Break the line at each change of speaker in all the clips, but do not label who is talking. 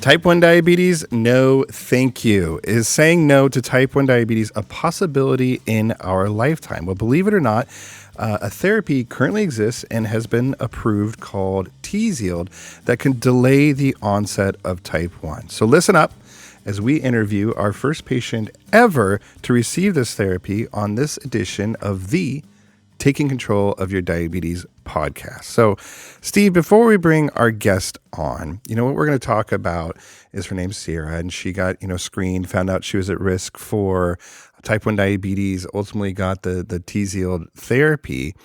Type 1 diabetes, no thank you. Is saying no to type 1 diabetes a possibility in our lifetime? Well, believe it or not, a therapy currently exists and has been approved called Tzield that can delay the onset of type 1. So listen up as we interview our first patient ever to receive this therapy on this edition of the Taking Control of Your Diabetes podcast. So, Steve, before we bring our guest on, what we're going to talk about is her name's Sierra, and she got, screened, found out she was at risk for type 1 diabetes, ultimately got the Tzield therapy.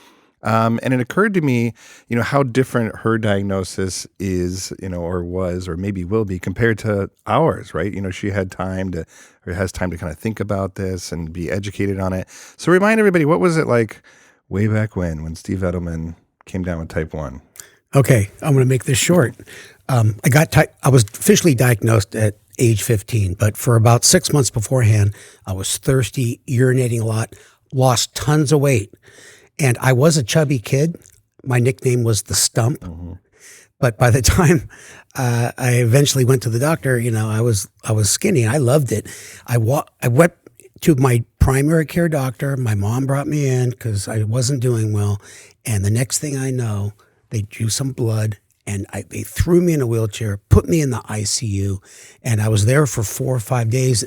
And it occurred to me, how different her diagnosis is, or was, or maybe will be compared to ours, right? She had time to, or has time to kind of think about this and be educated on it. So remind everybody, what was it like way back when Steve Edelman came down with type 1?
Okay, I'm going to make this short. I was officially diagnosed at age 15, but for about 6 months beforehand, I was thirsty, urinating a lot, lost tons of weight. And I was a chubby kid. My nickname was the Stump. Mm-hmm. But by the time I eventually went to the doctor, I was skinny. I loved it. I went to my primary care doctor. My mom brought me in because I wasn't doing well. And the next thing I know, they drew some blood and they threw me in a wheelchair, put me in the ICU. And I was there for 4 or 5 days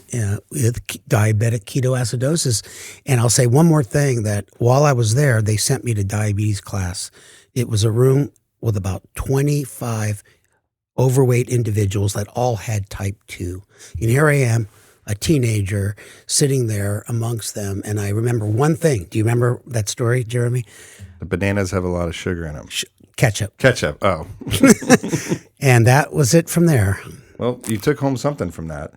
with diabetic ketoacidosis. And I'll say one more thing, that while I was there, they sent me to diabetes class. It was a room with about 25 overweight individuals that all had type 2. And here I am, a teenager sitting there amongst them. And I remember one thing. Do you remember that story, Jeremy?
The bananas have a lot of sugar in them.
Ketchup.
Ketchup, oh.
And that was it from there.
Well, you took home something from that.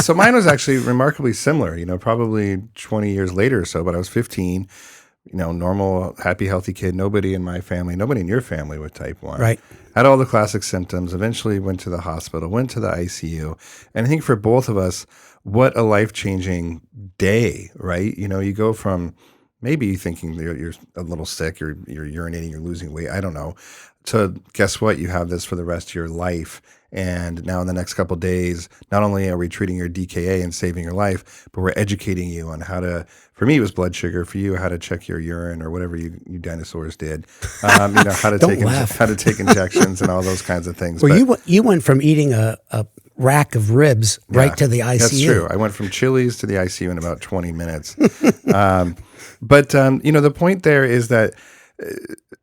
So mine was actually remarkably similar, probably 20 years later or so, but I was 15, normal, happy, healthy kid, nobody in my family, nobody in your family with type 1.
Right.
Had all the classic symptoms, eventually went to the hospital, went to the ICU. And I think for both of us, what a life-changing day, right? You go from maybe thinking you're a little sick, you're urinating, you're losing weight, I don't know, to guess what? You have this for the rest of your life. And now in the next couple of days, not only are we treating your DKA and saving your life, but we're educating you on how to, for me it was blood sugar, for you how to check your urine or whatever you dinosaurs did, how to take injections and all those kinds of things.
Well, you went from eating a rack of ribs right to the ICU.
That's true. I went from Chili's to the ICU in about 20 minutes. But the point there is that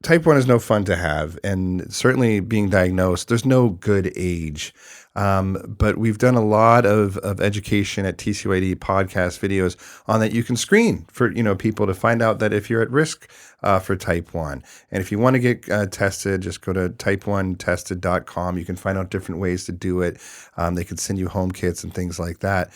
type 1 is no fun to have, and certainly being diagnosed, there's no good age. But we've done a lot of education at TCYD podcast videos on that. You can screen for, people to find out that if you're at risk for type 1. And if you want to get tested, just go to type1tested.com. You can find out different ways to do it. They can send you home kits and things like that.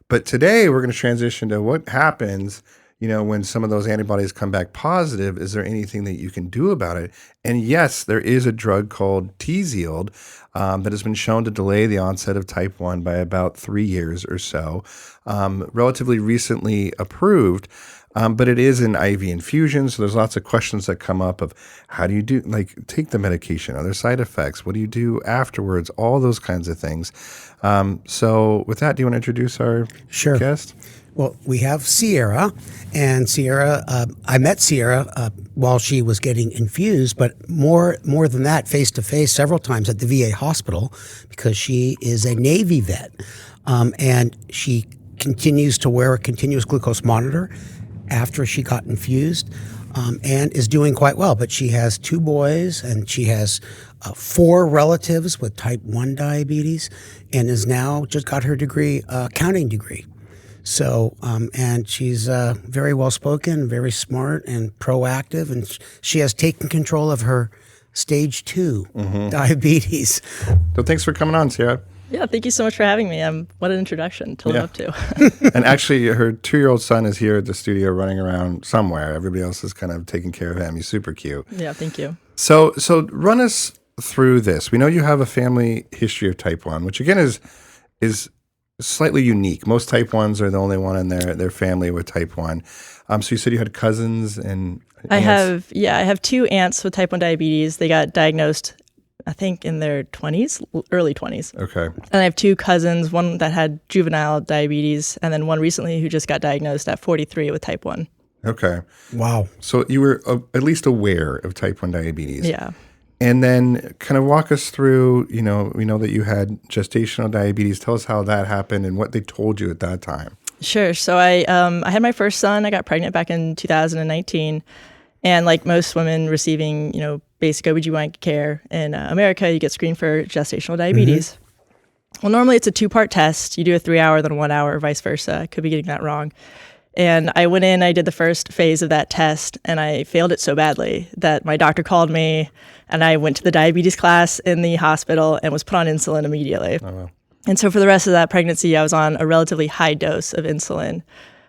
But today we're going to transition to what happens when some of those antibodies come back positive. Is there anything that you can do about it? And yes, there is a drug called Tzield that has been shown to delay the onset of type 1 by about 3 years or so, relatively recently approved. But it is an IV infusion, so there's lots of questions that come up of how do you take the medication? Are there side effects? What do you do afterwards? All those kinds of things. So with that, do you want to introduce our guest?
Well, we have Sierra, and Sierra, I met Sierra while she was getting infused, but more than that, face-to-face several times at the VA hospital, because she is a Navy vet, and she continues to wear a continuous glucose monitor after she got infused, and is doing quite well. But she has 2 boys, and she has 4 relatives with type 1 diabetes, and is now just got her degree, accounting degree. So, and she's very well-spoken, very smart and proactive, and she has taken control of her stage 2 diabetes.
So thanks for coming on, Sierra.
Yeah, thank you so much for having me. What an introduction to live up to.
And actually, her 2-year-old son is here at the studio running around somewhere. Everybody else is kind of taking care of him. He's super cute.
Yeah, thank you.
So run us through this. We know you have a family history of type 1, which again is slightly unique. Most type 1s are the only one in their family with type 1. So you said you had cousins and aunts?
I have 2 aunts with type 1 diabetes. They got diagnosed I think in their 20s, early 20s.
Okay.
And I have two cousins, one that had juvenile diabetes, and then one recently who just got diagnosed at 43 with type 1.
Okay.
Wow.
So you were at least aware of type 1 diabetes.
Yeah.
And then kind of walk us through, we know that you had gestational diabetes. Tell us how that happened and what they told you at that time.
Sure. So I had my first son. I got pregnant back in 2019. And like most women receiving, basic OBGYN care in America, you get screened for gestational diabetes. Mm-hmm. Well, normally it's a 2-part test. You do a 3-hour, then a 1-hour, or vice versa. I could be getting that wrong. And I went in, I did the first phase of that test, and I failed it so badly that my doctor called me, and I went to the diabetes class in the hospital and was put on insulin immediately.
Oh, wow.
And so for the rest of that pregnancy, I was on a relatively high dose of insulin.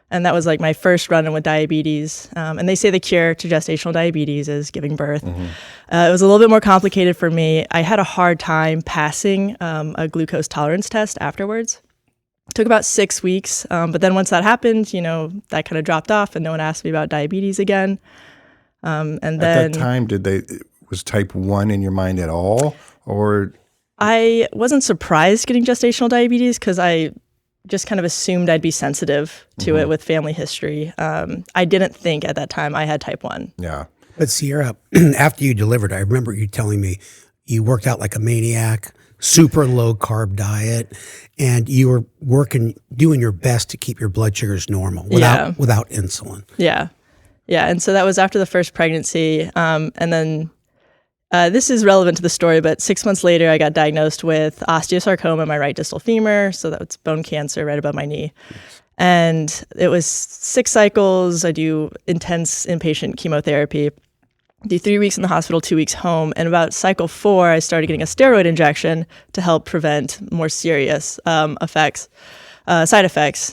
And that was like my first run-in with diabetes. And they say the cure to gestational diabetes is giving birth. Mm-hmm. It was a little bit more complicated for me. I had a hard time passing a glucose tolerance test afterwards. It took about 6 weeks. But then once that happened, that kind of dropped off and no one asked me about diabetes again. And then
at that time, was type 1 in your mind at all? Or
I wasn't surprised getting gestational diabetes because I just kind of assumed I'd be sensitive to it with family history. I didn't think at that time I had type 1.
Yeah.
But Sierra, after you delivered, I remember you telling me you worked out like a maniac, super low carb diet, and you were doing your best to keep your blood sugars normal without insulin.
Yeah. Yeah. And so that was after the first pregnancy. And then this is relevant to the story, but 6 months later, I got diagnosed with osteosarcoma in my right distal femur. So that's bone cancer right above my knee. And it was 6 cycles. I do intense inpatient chemotherapy. Do 3 weeks in the hospital, 2 weeks home. And about cycle 4, I started getting a steroid injection to help prevent more serious side effects.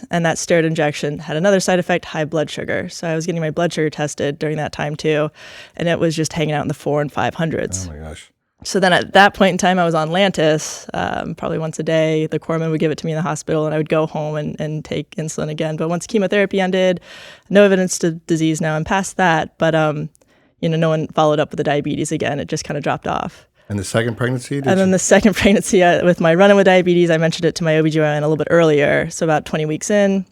And that steroid injection had another side effect, high blood sugar. So I was getting my blood sugar tested during that time too. And it was just hanging out in the 400s and 500s.
Oh my gosh.
So then at that point in time, I was on Lantus, probably once a day. The corpsman would give it to me in the hospital and I would go home and take insulin again. But once chemotherapy ended, no evidence to disease now. I'm past that. But, no one followed up with the diabetes again. It just kind of dropped off.
And the second pregnancy?
Then the second pregnancy with my run-in with diabetes, I mentioned it to my OBGYN a little bit earlier. So about 20 weeks in,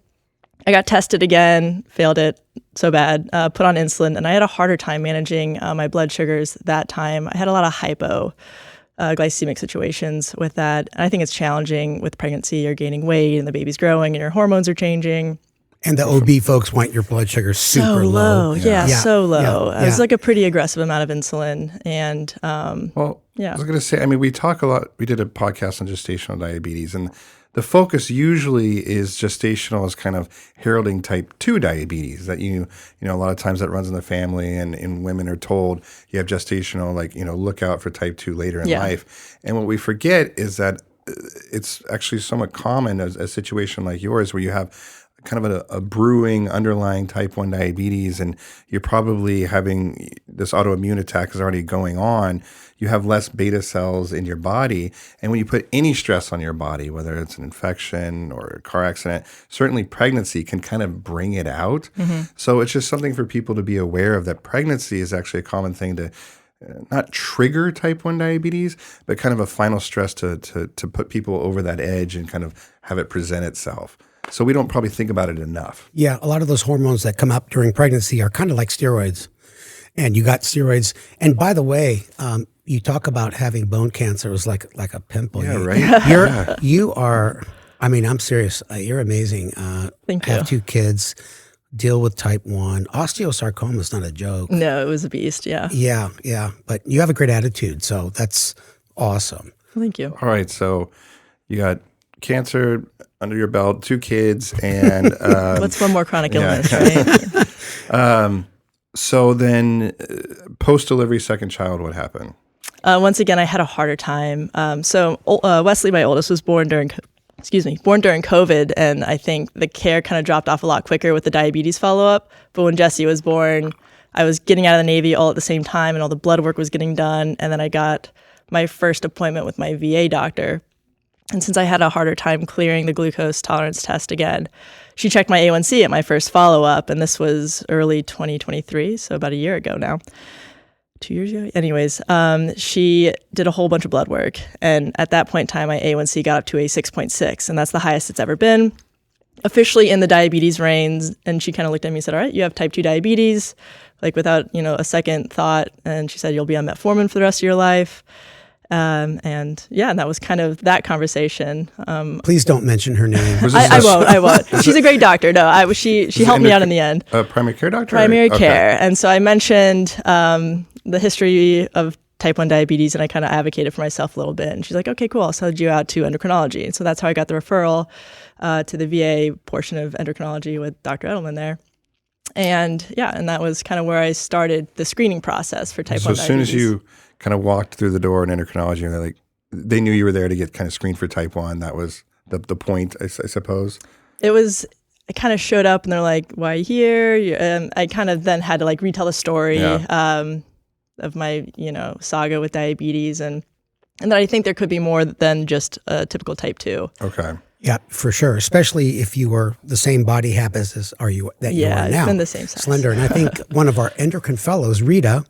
I got tested again, failed it so bad, put on insulin, and I had a harder time managing my blood sugars that time. I had a lot of hypoglycemic situations with that. And I think it's challenging with pregnancy. You're gaining weight and the baby's growing and your hormones are changing.
And the OB folks want your blood sugar super low.
Yeah, so low.
Yeah.
It was like a pretty aggressive amount of insulin. And
I was going to say, we talk a lot. We did a podcast on gestational diabetes, and the focus usually is gestational as kind of heralding type 2 diabetes that a lot of times that runs in the family, and women are told you have gestational, look out for type 2 later in life. And what we forget is that it's actually somewhat common as a situation like yours where you have kind of a brewing underlying type 1 diabetes, and you're probably having this autoimmune attack is already going on. You have less beta cells in your body. And when you put any stress on your body, whether it's an infection or a car accident, certainly pregnancy can kind of bring it out. Mm-hmm. So it's just something for people to be aware of, that pregnancy is actually a common thing to not trigger type 1 diabetes, but kind of a final stress to put people over that edge and kind of have it present itself. So we don't probably think about it enough.
Yeah, a lot of those hormones that come up during pregnancy are kind of like steroids. And you got steroids. And by the way, you talk about having bone cancer. It was like a pimple.
Yeah, right?
You are, I'm serious. You're amazing.
Thank you.
Have 2 kids, deal with type 1. Osteosarcoma is not a joke.
No, it was a beast, yeah.
Yeah. But you have a great attitude, so that's awesome.
Thank you.
All right, so you got cancer under your belt, 2 kids, and
what's one more chronic illness, right?
So then, post-delivery second child, what happened?
Once again, I had a harder time. So Wesley, my oldest, was born during COVID, and I think the care kind of dropped off a lot quicker with the diabetes follow-up. But when Jesse was born, I was getting out of the Navy all at the same time, and all the blood work was getting done. And then I got my first appointment with my VA doctor. And since I had a harder time clearing the glucose tolerance test again, she checked my A1C at my first follow-up, and this was early 2023, so about a year ago now. 2 years ago. Anyways, she did a whole bunch of blood work. And at that point in time, my A1C got up to a 6.6, and that's the highest it's ever been. Officially in the diabetes range. And she kind of looked at me and said, all right, you have type 2 diabetes, like without, a second thought. And she said, you'll be on metformin for the rest of your life. And that was kind of that conversation.
Please don't mention her name.
I won't. She's a great doctor. No, she helped me out in the end.
A primary care doctor?
Primary care. And so I mentioned the history of type 1 diabetes, and I kind of advocated for myself a little bit. And she's like, okay, cool, I'll send you out to endocrinology. And so that's how I got the referral to the VA portion of endocrinology with Dr. Edelman there. And that was kind of where I started the screening process for type 1 diabetes.
So as soon as you kind of walked through the door in endocrinology, and they knew you were there to get kind of screened for type 1, that was the point, I suppose?
It was, I kind of showed up and they're like, why are you here? And I kind of then had to retell the story of my, saga with diabetes, and that I think there could be more than just a typical type 2.
Okay.
Yeah, for sure. Especially if you were the same body habits as you are now.
Yeah, it's been the same size.
Slender. And I think one of our endocrine fellows, Rita,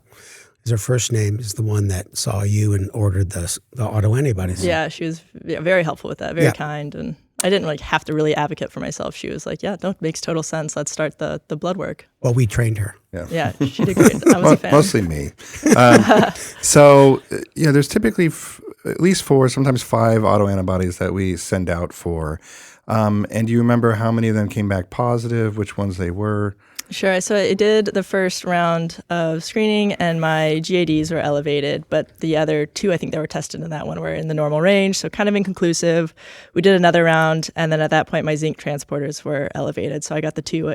is her first name, is the one that saw you and ordered the autoantibodies.
Yeah, she was very helpful with that, very kind. And I didn't have to really advocate for myself. She was like, makes total sense. Let's start the blood work.
Well, we trained her.
Yeah, she did great. I was a fan.
Mostly me. There's typically at least 4, sometimes 5 autoantibodies that we send out for. And do you remember how many of them came back positive, which ones they were?
Sure. So I did the first round of screening, and my GADs were elevated, but the other 2, I think that were tested in that one, were in the normal range, so kind of inconclusive. We did another round, and then at that point, my zinc transporters were elevated, so I got the 2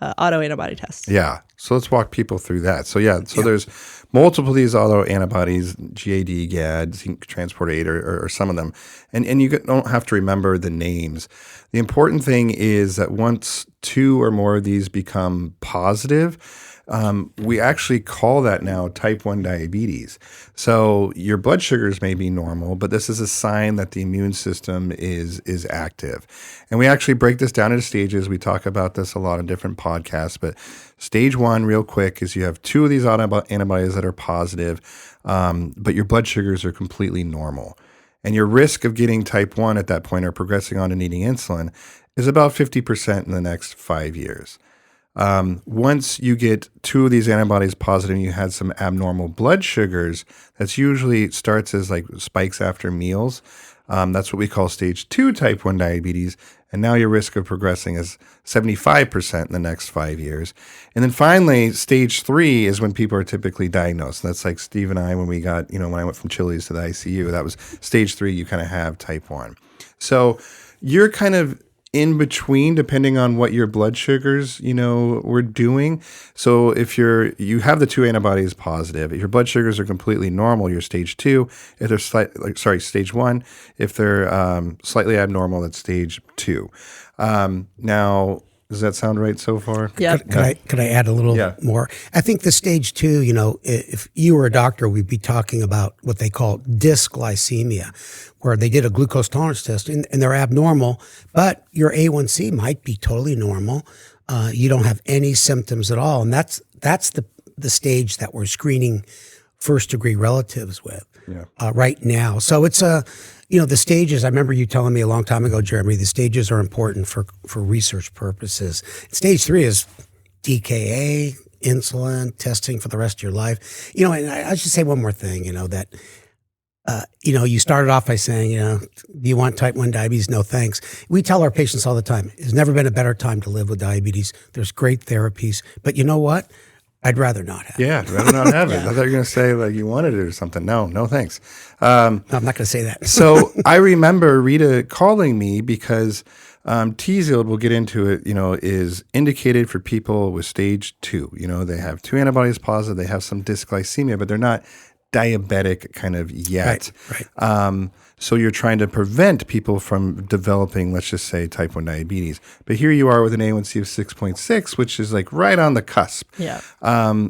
autoantibody tests.
Yeah. So let's walk people through that. So there's multiple of these autoantibodies, GAD, GAD, zinc transporter 8, or some of them, and you don't have to remember the names. The important thing is that once 2 or more of these become positive, we actually call that now type 1 diabetes. So your blood sugars may be normal, but this is a sign that the immune system is active. And we actually break this down into stages. We talk about this a lot in different podcasts, but stage 1, real quick, is you have 2 of these antibodies that are positive, but your blood sugars are completely normal. And your risk of getting type 1 at that point, or progressing on to needing insulin, is about 50% in the next 5 years. Once you get 2 of these antibodies positive and you had some abnormal blood sugars, that's usually starts as spikes after meals. That's what we call stage 2 type 1 diabetes. And now your risk of progressing is 75% in the next 5 years. And then finally, stage 3 is when people are typically diagnosed. And that's like Steve and I, when we got, when I went from Chili's to the ICU, that was stage 3, you kind of have type 1. So you're kind of in between, depending on what your blood sugars, were doing. So if you have the 2 antibodies positive, if your blood sugars are completely normal, you're stage 2. If they're stage 1. If they're slightly abnormal, that's stage 2. Now, does that sound right so far?
Yeah.
Could I add a little more? I think the stage 2, if you were a doctor, we'd be talking about what they call dysglycemia, where they did a glucose tolerance test and they're abnormal, but your A1C might be totally normal. You don't have any symptoms at all. And that's the stage that we're screening first degree relatives with right now. So it's the stages, I remember you telling me a long time ago, Jeremy, the stages are important for research purposes. Stage 3 is DKA, insulin, testing for the rest of your life. And I should say one more thing, that, you started off by saying, do you want type 1 diabetes? No, thanks. We tell our patients all the time, there's never been a better time to live with diabetes. There's great therapies, but you know what? I'd rather not have it.
Yeah, I'd rather not have it. I thought you were going to say you wanted it or something. No, thanks.
I'm not going to say that.
So I remember Rita calling me because Tzield, we'll get into it, is indicated for people with stage 2. They have 2 antibodies positive, they have some dysglycemia, but they're not diabetic kind of yet.
Right.
So you're trying to prevent people from developing, let's just say, type 1 diabetes. But here you are with an A1C of 6.6, which is right on the cusp.
Yeah.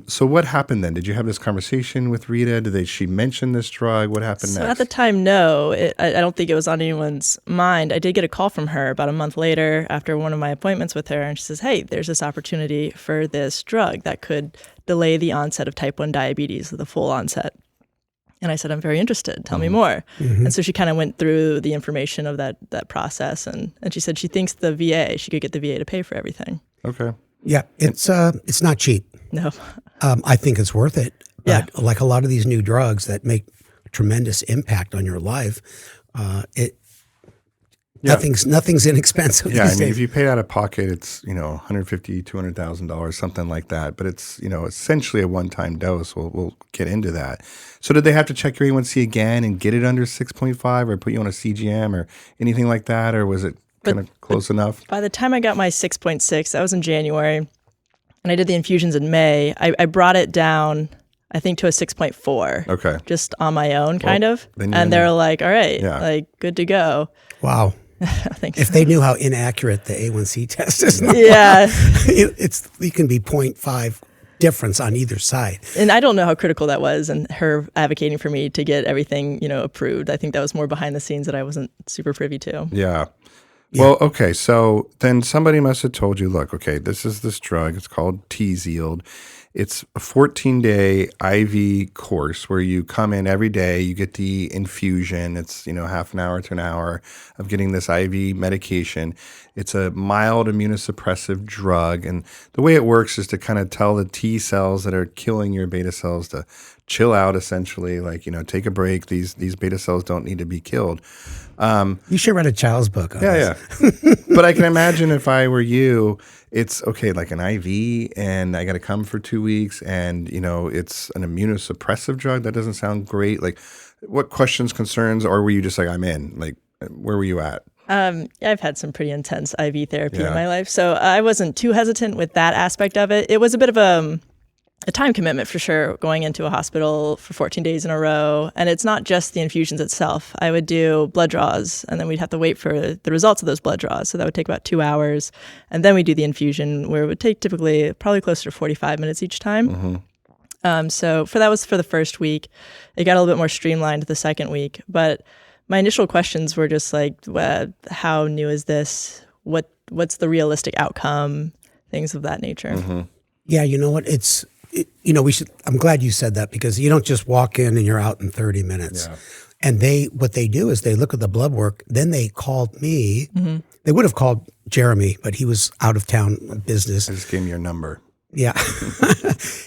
So what happened then? Did you have this conversation with Rita? Did she mention this drug? What happened next?
At the time, no. I don't think it was on anyone's mind. I did get a call from her about a month later after one of my appointments with her, and she says, hey, there's this opportunity for this drug that could delay the onset of type 1 diabetes, the full onset. And I said, I'm very interested. Tell me more. And so she kind of went through the information of that process. And she said she thinks she could get the VA to pay for everything.
Okay.
Yeah, it's not cheap.
No.
I think it's worth it. But
Yeah.
like a lot of these new drugs that make a tremendous impact on your life, nothing's inexpensive
Yeah,
these
I mean,
days.
if you paid out of pocket, it's $150,000, $200,000, something like that. But it's essentially a one-time dose. We'll get into that. So did they have to check your A1C again and get it under 6.5, or put you on a CGM or anything like that, or was it kind of close enough?
By the time I got my 6.6, that was in January, and I did the infusions in May, I brought it down, I think, to a 6.4.
Okay.
Just on my own, kind of.
then you're
And they're like, all right,
Yeah.
like, good to go.
Wow.
Thanks.
If they knew how inaccurate the A1C test is, now,
Yeah.
it can be 0.5 difference on either side.
And I don't know how critical that was, and her advocating for me to get everything, approved. I think that was more behind the scenes that I wasn't super privy to.
Yeah. Well, okay. So then somebody must have told you, look, okay, this is this drug. It's called Tzield. It's a 14-day IV course where you come in every day, you get the infusion. It's, half an hour to an hour of getting this IV medication. It's a mild immunosuppressive drug. And the way it works is to kind of tell the T cells that are killing your beta cells to chill out, essentially, like, take a break. These beta cells don't need to be killed.
You should write a child's book on this.
Yeah. But I can imagine if I were you, it's okay, like an IV, and I got to come for 2 weeks, and, it's an immunosuppressive drug. That doesn't sound great. Like, what questions, concerns, or were you just like, I'm in? Like, where were you at?
I've had some pretty intense IV therapy in my life, so I wasn't too hesitant with that aspect of it. It was a bit of a time commitment for sure, going into a hospital for 14 days in a row. And it's not just the infusions itself. I would do blood draws, and then we'd have to wait for the results of those blood draws. So that would take about 2 hours. And then we do the infusion, where it would take probably closer to 45 minutes each time. So that was for the first week. It got a little bit more streamlined the second week. But my initial questions were just like, how new is this? What's the realistic outcome? Things of that nature.
Yeah, you know what? I'm glad you said that, because you don't just walk in and you're out in 30 minutes.
Yeah.
And what they do is they look at the blood work. Then they called me. They would have called Jeremy, but he was out of town on business.
I just gave me your number.
Yeah.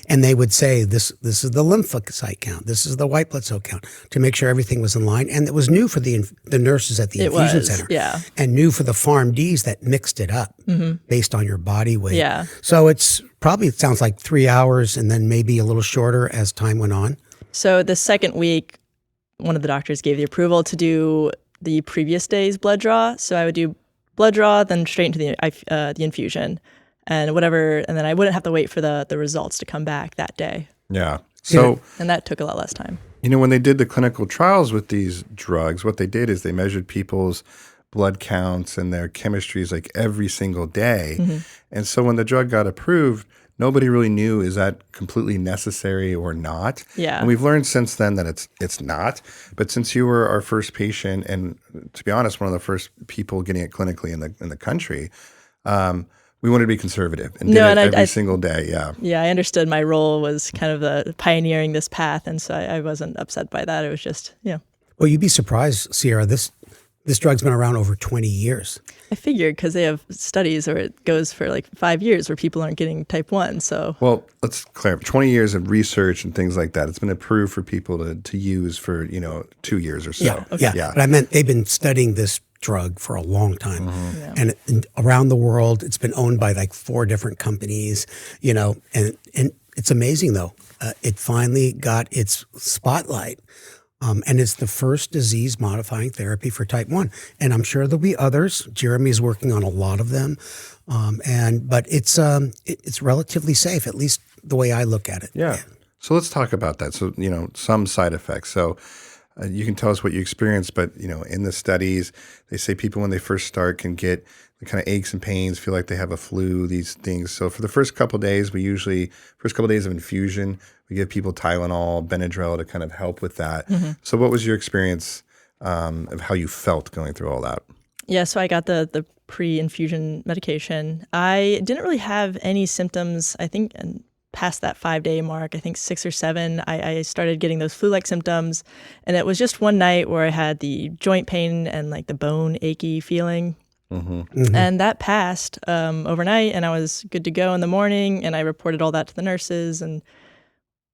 And they would say, this is the lymphocyte count. This is the white blood cell count, to make sure everything was in line. And it was new for the nurses at the infusion center.
Yeah.
And new for the PharmDs that mixed it up based on your body weight.
Yeah.
So it sounds like 3 hours, and then maybe a little shorter as time went on.
So the second week, one of the doctors gave the approval to do the previous day's blood draw. So I would do blood draw, then straight into the infusion. And then I wouldn't have to wait for the results to come back that day.
Yeah. So,
and that took a lot less time.
when they did the clinical trials with these drugs, what they did is they measured people's blood counts and their chemistries like every single day. And so when the drug got approved, nobody really knew, is that completely necessary or not?
Yeah.
And we've learned since then that it's not. But since you were our first patient, and to be honest, one of the first people getting it clinically in the country, we wanted to be conservative and did it every single day. Yeah.
Yeah, I understood my role was kind of pioneering this path, and so I wasn't upset by that. It was just,
Well, you'd be surprised, Sierra. This drug's been around over 20 years.
I figured, because they have studies where it goes for like 5 years where people aren't getting type 1. So,
well, let's clarify. 20 years of research and things like that. It's been approved for people to use for 2 years or so.
Yeah, okay. Yeah. But I meant they've been studying this drug for a long time. And around the world, it's been owned by like 4 different companies, and it's amazing though. It finally got its spotlight. And it's the first disease-modifying therapy for type 1. And I'm sure there'll be others. Jeremy's working on a lot of them. But it's relatively safe, at least the way I look at it.
Yeah. So let's talk about that. So, some side effects. So you can tell us what you experienced, but, in the studies, they say people when they first start can get the kind of aches and pains, feel like they have a flu, these things. So for the first couple of days, first couple of days of infusion, we give people Tylenol, Benadryl to kind of help with that. So what was your experience of how you felt going through all that?
Yeah, so I got the pre-infusion medication. I didn't really have any symptoms, I think, past that 5-day mark, I think 6 or 7, I started getting those flu-like symptoms. And it was just one night where I had the joint pain and like the bone achy feeling. And that passed overnight, and I was good to go in the morning. And I reported all that to the nurses, and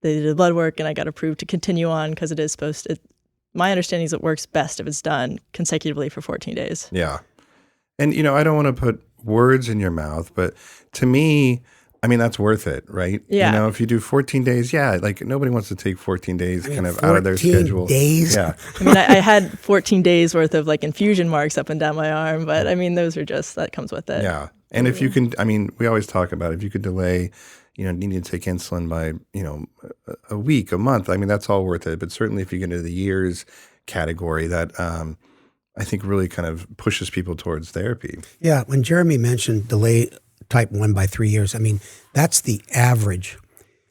they did the blood work, and I got approved to continue on because it is supposed to. My understanding is it works best if it's done consecutively for 14 days.
Yeah. And, I don't want to put words in your mouth, but to me, I mean, that's worth it, right?
Yeah.
If you do 14 days, like nobody wants to take 14 days kind of out of their schedule.
14 days?
Yeah.
I mean, I had 14 days worth of like infusion marks up and down my arm, but I mean, those are just, that comes with it.
Yeah. And if you can, I mean, we always talk about if you could delay, needing to take insulin by, a week, a month, I mean, that's all worth it. But certainly if you get into the years category, that I think really kind of pushes people towards therapy.
Yeah. When Jeremy mentioned delay type 1 by 3 years, I mean, that's the average.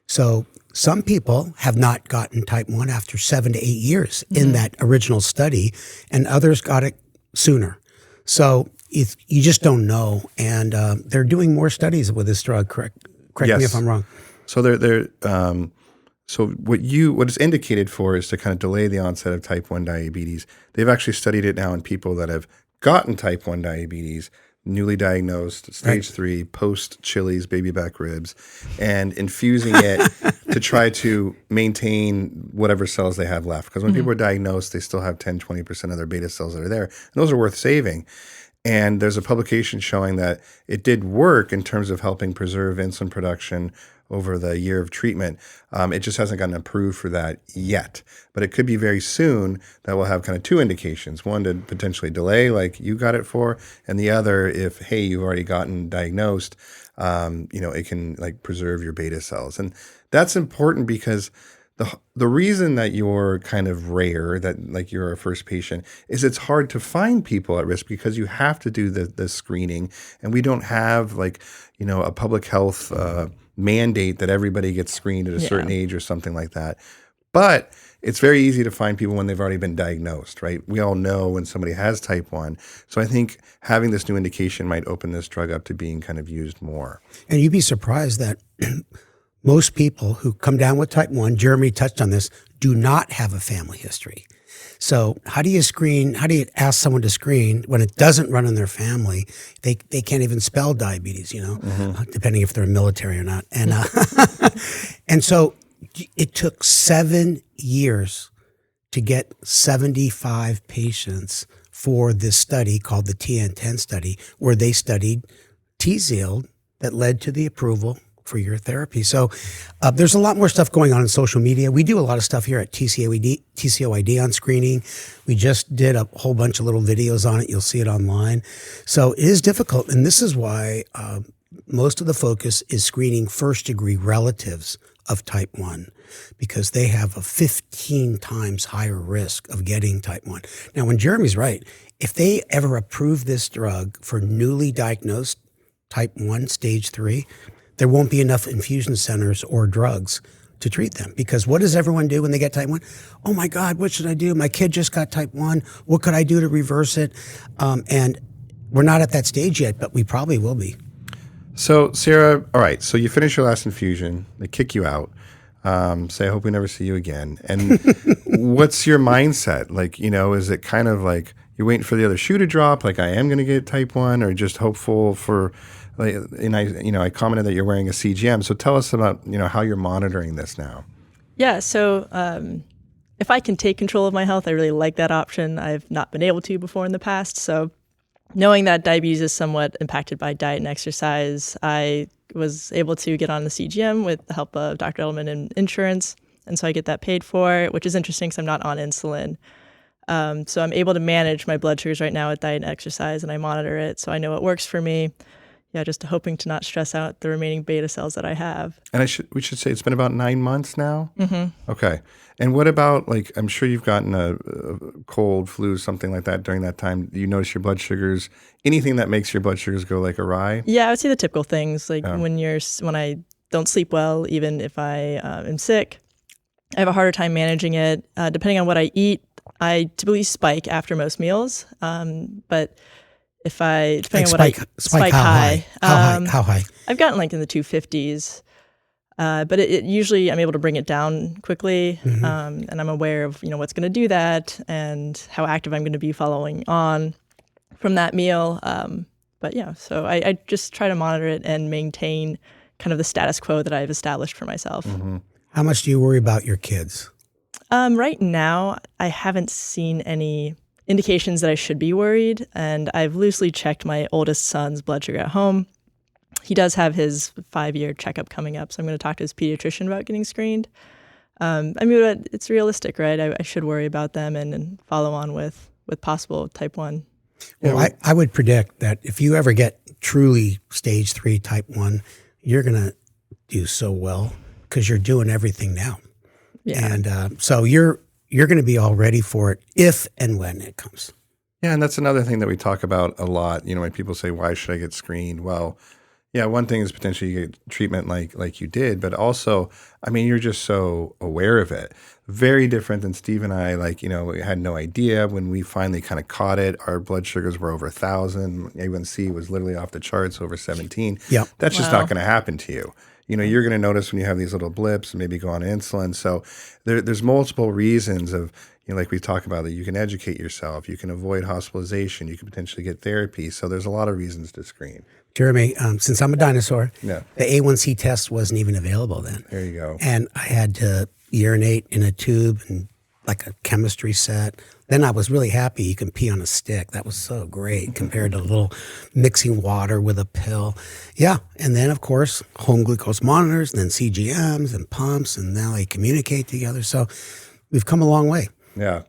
So some people have not gotten type 1 after 7 to 8 years in that original study, and others got it sooner. So you just don't know. And they're doing more studies with this drug, correct
Yes.
me if I'm wrong.
So so what is indicated for is to kind of delay the onset of type 1 diabetes. They've actually studied it now in people that have gotten type 1 diabetes, newly diagnosed, stage 3, post Chili's, baby back ribs, and infusing it to try to maintain whatever cells they have left. Because when people are diagnosed, they still have 10, 20% of their beta cells that are there. And those are worth saving. And there's a publication showing that it did work in terms of helping preserve insulin production over the year of treatment. It just hasn't gotten approved for that yet. But it could be very soon that we'll have kind of 2 indications. One, to potentially delay like you got it for, and the other, if, hey, you've already gotten diagnosed, it can like preserve your beta cells. And that's important because the reason that you're kind of rare, that like you're a first patient, is it's hard to find people at risk because you have to do the screening, and we don't have like, a public health mandate that everybody gets screened at a certain age or something like that. But it's very easy to find people when they've already been diagnosed, right? We all know when somebody has type 1. So I think having this new indication might open this drug up to being kind of used more.
And you'd be surprised that most people who come down with type 1, Jeremy touched on this, do not have a family history. So how do you ask someone to screen when it doesn't run in their family? They can't even spell diabetes, depending if they're military or not. And and so it took 7 years to get 75 patients for this study called the TN10 study, where they studied Tzield that led to the approval for your therapy. So there's a lot more stuff going on in social media. We do a lot of stuff here at TCOID on screening. We just did a whole bunch of little videos on it. You'll see it online. So it is difficult. And this is why most of the focus is screening first-degree relatives of type 1, because they have a 15 times higher risk of getting type 1. Now, when Jeremy's right, if they ever approve this drug for newly diagnosed type 1 stage 3, there won't be enough infusion centers or drugs to treat them. Because what does everyone do when they get type 1? Oh my God, what should I do? My kid just got type 1. What could I do to reverse it? And we're not at that stage yet, but we probably will be.
So, Sierra, all right, so you finish your last infusion, they kick you out, say, I hope we never see you again. And what's your mindset? Like, is it kind of like you're waiting for the other shoe to drop, like I am going to get type 1, or just hopeful for... And I commented that you're wearing a CGM. So tell us about, how you're monitoring this now.
Yeah. So if I can take control of my health, I really like that option. I've not been able to before in the past. So knowing that diabetes is somewhat impacted by diet and exercise, I was able to get on the CGM with the help of Dr. Edelman and insurance. And so I get that paid for, which is interesting because I'm not on insulin. So I'm able to manage my blood sugars right now with diet and exercise, and I monitor it. So I know what works for me. Yeah, just hoping to not stress out the remaining beta cells that I have. And
we should say it's been about 9 months now?
Mm-hmm.
Okay. And what about, like, I'm sure you've gotten a cold, flu, something like that during that time. You notice your blood sugars, anything that makes your blood sugars go like awry?
Yeah, I would say the typical things, like when I don't sleep well, even if I am sick, I have a harder time managing it. Depending on what I eat, I typically spike after most meals. But if depending on what
spike high. How high?
I've gotten like in the 250s. But usually I'm able to bring it down quickly, and I'm aware of what's going to do that and how active I'm going to be following on from that meal. But yeah, so I just try to monitor it and maintain kind of the status quo that I've established for myself.
How much do you worry about your kids?
Right now, I haven't seen any indications that I should be worried, and I've loosely checked my oldest son's blood sugar at home. He does have his 5-year checkup coming up, so I'm going to talk to his pediatrician about getting screened. But it's realistic, right? I should worry about them and follow on with possible type 1.
Well, I would predict that if you ever get truly stage 3 type 1, you're going to do so well because you're doing everything now.
Yeah.
And so you're going to be all ready for it if and when it comes.
Yeah, and that's another thing that we talk about a lot. When people say, why should I get screened? Well, yeah, one thing is potentially you get treatment like you did, but also, you're just so aware of it. Very different than Steve and I, we had no idea. When we finally kind of caught it, our blood sugars were over 1,000. A1C was literally off the charts, over 17.
Yep.
That's just not going to happen to you. You're going to notice when you have these little blips and maybe go on insulin. So there's multiple reasons of, like we talk about, that you can educate yourself, you can avoid hospitalization, you can potentially get therapy. So there's a lot of reasons to screen.
Jeremy, since I'm a dinosaur,
Yeah.
the A1C test wasn't even available then.
There you go.
And I had to urinate in a tube and like a chemistry set. Then I was really happy you can pee on a stick. That was so great compared to a little mixing water with a pill. Yeah. And then, of course, home glucose monitors, and then CGMs and pumps, and now they communicate together. So we've come a long way.
Yeah.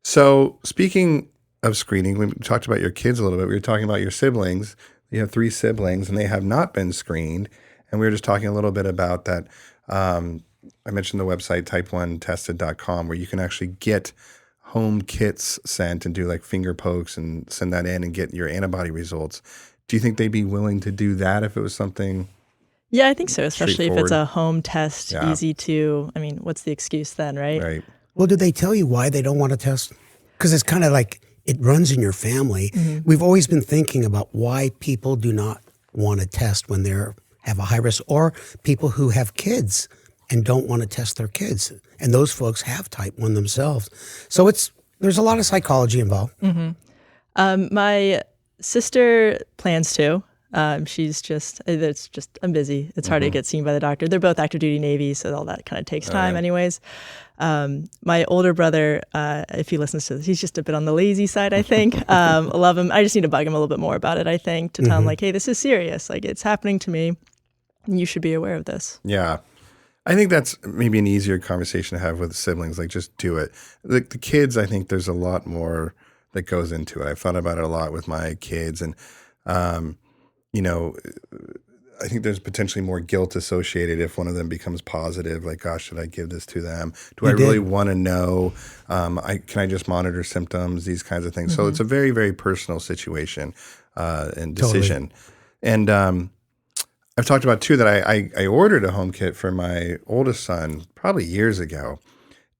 So speaking of screening, we talked about your kids a little bit. We were talking about your siblings. You have 3 siblings, and they have not been screened. And we were just talking a little bit about that. I mentioned the website type1tested.com, where you can actually get home kits sent and do like finger pokes and send that in and get your antibody results. Do you think they'd be willing to do that if it was something?
Yeah, I think so, especially if it's
straightforward?
a home test,
Yeah.
easy to, what's the excuse then, right?
Right.
Well, did they tell you why they don't want to test? Because it's kind of like it runs in your family. We've always been thinking about why people do not want to test when they have a high risk, or people who have kids and don't want to test their kids. And those folks have type 1 themselves. So there's a lot of psychology involved.
My sister plans to. I'm busy. It's hard to get seen by the doctor. They're both active duty Navy, so all that kind of takes time anyways. My older brother, if he listens to this, he's just a bit on the lazy side, I think. I love him. I just need to bug him a little bit more about it, I think, to tell him hey, this is serious. It's happening to me. You should be aware of this.
Yeah. I think that's maybe an easier conversation to have with siblings. Just do it. The kids, I think there's a lot more that goes into it. I've thought about it a lot with my kids, and I think there's potentially more guilt associated if one of them becomes positive. Gosh, should I give this to them? Do I really want to know? Can I just monitor symptoms? These kinds of things. So it's a very, very personal situation and decision. Totally. And I've talked about too that I ordered a home kit for my oldest son probably years ago.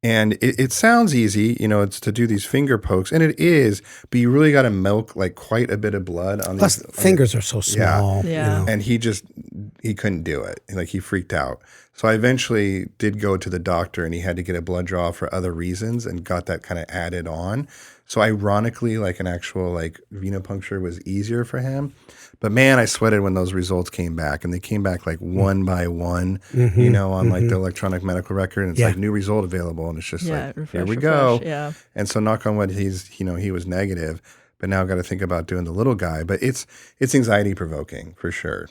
And it sounds easy, it's to do these finger pokes, and it is, but you really got to milk quite a bit of blood on
Plus,
these.
fingers are so small.
Yeah.
And he couldn't do it. He freaked out. So I eventually did go to the doctor, and he had to get a blood draw for other reasons and got that kind of added on. So ironically, an actual venipuncture was easier for him. But man, I sweated when those results came back, and they came back one by one, on the electronic medical record, and it's new result available, and it's just here we go.
Yeah.
And so knock on wood, he was negative, but now I've got to think about doing the little guy. But it's anxiety provoking for sure.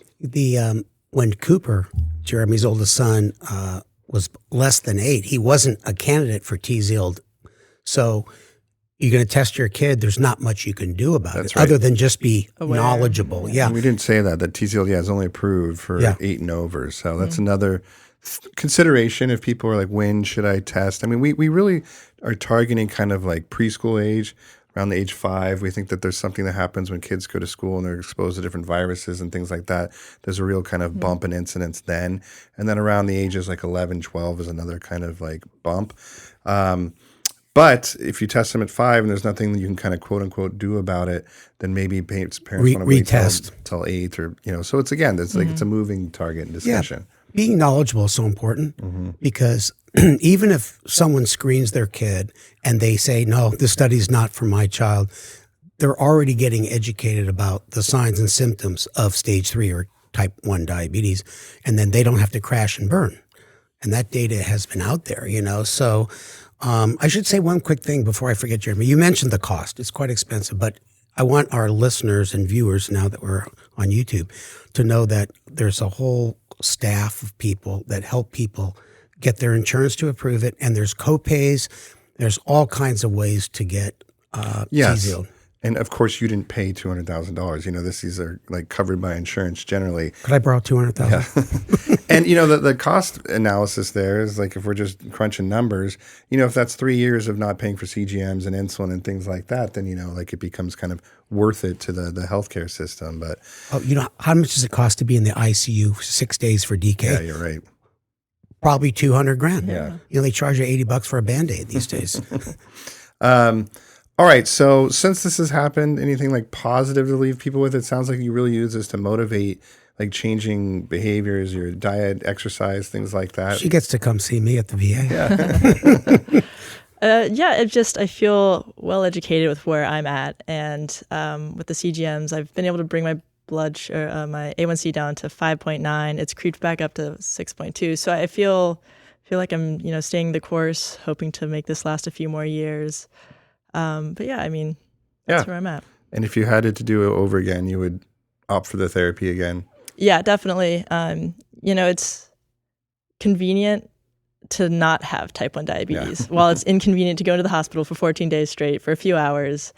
When Cooper, Jeremy's oldest son, was less than 8, he wasn't a candidate for Tzield. So you're going to test your kid, there's not much you can do about it other than just be knowledgeable. Yeah.
And we didn't say that Tzield, is only approved for 8 and over. So that's another consideration if people are when should I test? We really are targeting kind of preschool age, around the age 5. We think that there's something that happens when kids go to school and they're exposed to different viruses and things like that. There's a real kind of bump in incidence then. And then around the ages 11, 12 is another kind of bump. But if you test them at 5 and there's nothing that you can kind of quote unquote do about it, then maybe parents want to wait till 8 or, so it's again, it's it's a moving target and discussion.
Being knowledgeable is so important because even if someone screens their kid and they say, no, this study's not for my child, they're already getting educated about the signs and symptoms of stage 3 or type 1 diabetes, and then they don't have to crash and burn. And that data has been out there, So I should say one quick thing before I forget, Jeremy. You mentioned the cost. It's quite expensive, but I want our listeners and viewers, now that we're on YouTube, to know that there's a whole staff of people that help people get their insurance to approve it, and there's co-pays. There's all kinds of ways to get Tzield.
And of course, you didn't pay $200,000. These are like covered by insurance generally.
Could I borrow $200,000?
Yeah. And the cost analysis there is like, if we're just crunching numbers, if that's 3 years of not paying for CGMs and insulin and things like that, then it becomes kind of worth it to the healthcare system. But
how much does it cost to be in the ICU 6 days for DK?
Yeah, you're right.
Probably $200,000.
Yeah.
They charge you $80 for a Band-Aid these days.
All right. So since this has happened, anything like positive to leave people with? It sounds like you really use this to motivate like changing behaviors, your diet, exercise, things like that.
She gets to come see me at the VA.
Yeah.
I feel well educated with where I'm at, and with the CGMs, I've been able to bring my my A1C down to 5.9. It's creeped back up to 6.2. So I feel like I'm staying the course, hoping to make this last a few more years. But yeah, that's where I'm at.
And if you had it to do it over again, you would opt for the therapy again?
Yeah, definitely. It's convenient to not have type 1 diabetes. While it's inconvenient to go into the hospital for 14 days straight for a few hours,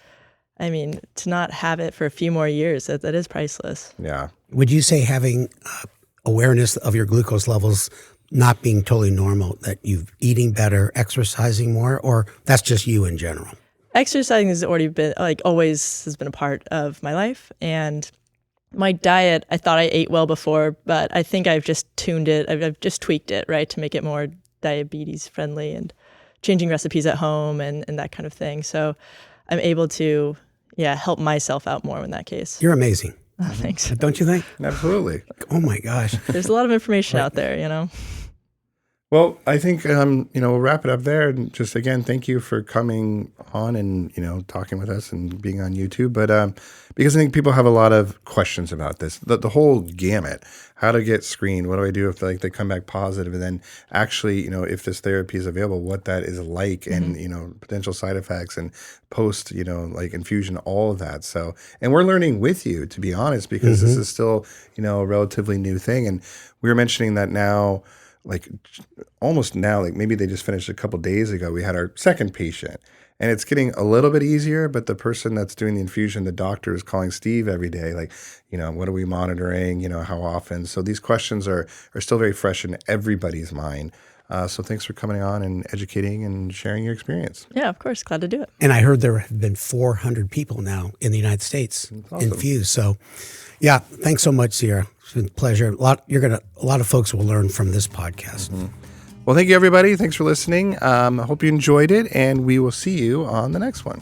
to not have it for a few more years, that is priceless.
Yeah.
Would you say having awareness of your glucose levels not being totally normal, that you're eating better, exercising more, or that's just you in general?
Exercising has already been, always has been a part of my life. And my diet, I thought I ate well before, but I think I've just tuned it. I've just tweaked it, right, to make it more diabetes friendly, and changing recipes at home and that kind of thing. So I'm able to, help myself out more in that case.
You're amazing.
Oh, thanks.
Don't you think?
Absolutely.
Oh my gosh.
There's a lot of information out there,
Well, I think, we'll wrap it up there. And just, again, thank you for coming on and, talking with us and being on YouTube. But because I think people have a lot of questions about this, the whole gamut, how to get screened, what do I do if they come back positive, and then actually, if this therapy is available, what that is like, and, potential side effects and post, infusion, all of that. So, and we're learning with you, to be honest, because this is still, a relatively new thing. And we were mentioning that now, almost now, maybe they just finished a couple days ago, we had our second patient, and it's getting a little bit easier, but the person that's doing the infusion, the doctor, is calling Steve every day, what are we monitoring, how often? So these questions are still very fresh in everybody's mind. So thanks for coming on and educating and sharing your experience.
Yeah, of course. Glad to do it.
And I heard there have been 400 people now in the United States infused. So yeah, thanks so much, Sierra. It's been a pleasure. A lot of folks will learn from this podcast.
Well, thank you, everybody. Thanks for listening. I hope you enjoyed it, and we will see you on the next one.